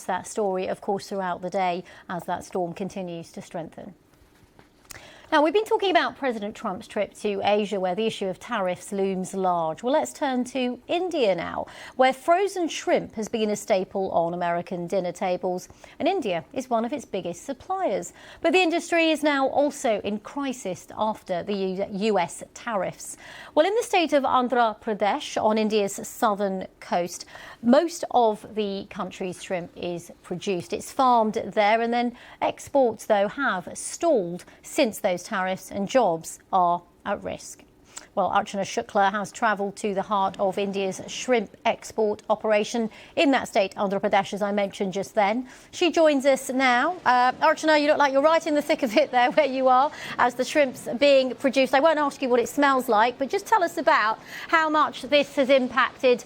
that story, of course, throughout the day as that storm continues to strengthen. Now, we've been talking about President Trump's trip to Asia, where the issue of tariffs looms large. Well, let's turn to India now, where frozen shrimp has been a staple on American dinner tables, and India is one of its biggest suppliers. But the industry is now also in crisis after the US tariffs. Well, in the state of Andhra Pradesh, on India's southern coast, most of the country's shrimp is produced. It's farmed there, and then exports, though, have stalled since those tariffs, and jobs are at risk. Well, Archana Shukla has travelled to the heart of India's shrimp export operation in that state, Andhra Pradesh, as I mentioned just then. She joins us now. Archana, you look like you're right in the thick of it there where you are as the shrimp's being produced. I won't ask you what it smells like, but just tell us about how much this has impacted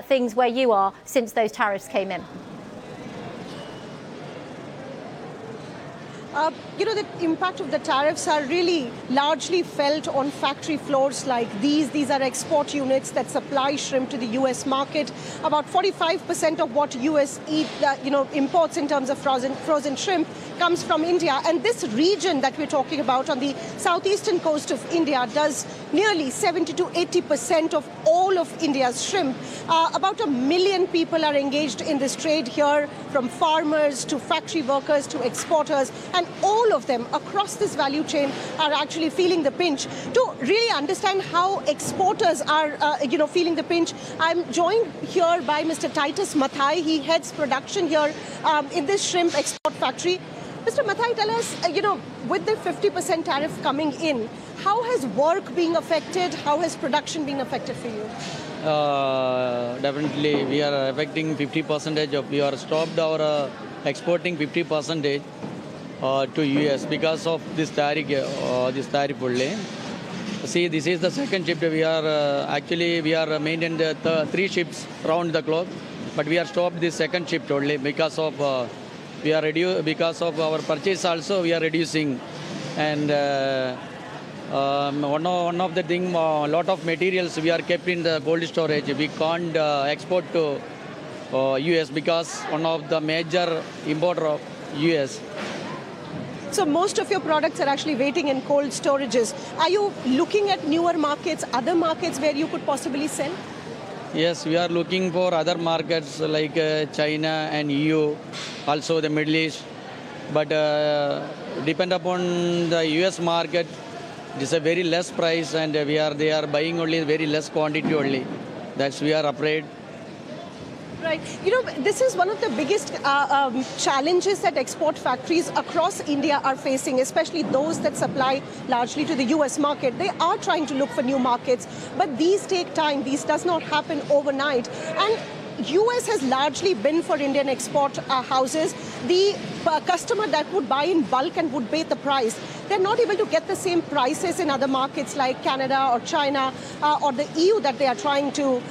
things where you are since those tariffs came in. The impact of the tariffs are really largely felt on factory floors like these. These are export units that supply shrimp to the US market. About 45% of what US imports in terms of frozen shrimp comes from India. And this region that we're talking about on the southeastern coast of India does nearly 70 to 80% of all of India's shrimp. About 1 million people are engaged in this trade here, from farmers to factory workers to exporters, and all of them across this value chain are actually feeling the pinch. To really understand how exporters are feeling the pinch, I'm joined here by Mr. Titus Mathai. He heads production here in this shrimp export factory. Mr. Mathai, tell us, with the 50% tariff coming in, how has work been affected? How has production been affected for you? Definitely, we are affecting 50%. We are stopped our exporting 50% to US because of this tariff only. See, this is the second shift. We are maintaining 3 shifts round the clock, but we are stopped this second shift only because of because of our purchase also we are reducing, and one of the thing, lot of materials we are kept in the cold storage. We can't export to US because one of the major importer of US. So most of your products are actually waiting in cold storages. Are you looking at newer markets, other markets where you could possibly sell? Yes, we are looking for other markets like China and EU, also the Middle East. But depend upon the US market, it is a very less price, and they are buying only very less quantity only. That's we are afraid. Right. This is one of the biggest challenges that export factories across India are facing, especially those that supply largely to the US market. They are trying to look for new markets, but these take time. These does not happen overnight. And US has largely been for Indian export houses the customer that would buy in bulk and would pay the price. They're not able to get the same prices in other markets like Canada or China or the EU that they are trying to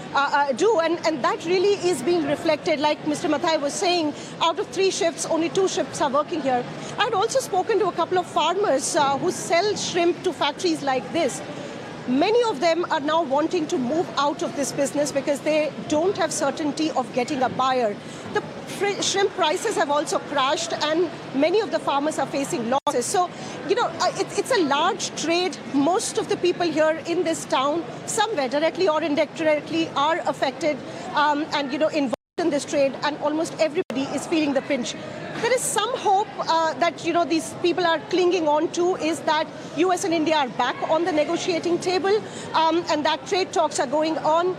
do. And that really is being reflected, like Mr. Mathai was saying, out of 3 shifts, only 2 shifts are working here. I'd also spoken to a couple of farmers who sell shrimp to factories like this. Many of them are now wanting to move out of this business because they don't have certainty of getting a buyer. The shrimp prices have also crashed, and many of the farmers are facing losses. So, it's a large trade. Most of the people here in this town, somewhere directly or indirectly, are affected involved in this trade, and almost everybody is feeling the pinch. There is some hope that these people are clinging on to, is that US and India are back on the negotiating table, and that trade talks are going on.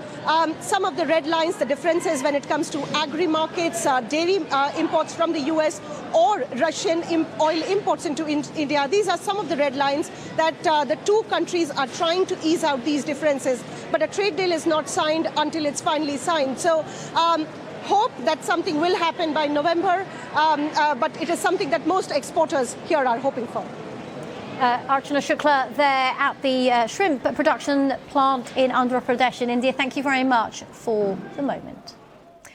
Some of the red lines, the differences when it comes to agri markets, dairy imports from the US, or Russian oil imports into India. These are some of the red lines that the two countries are trying to ease out these differences. But a trade deal is not signed until it's finally signed. So hope that something will happen by November, but it is something that most exporters here are hoping for. Archana Shukla there at the shrimp production plant in Andhra Pradesh in India. Thank you very much for the moment.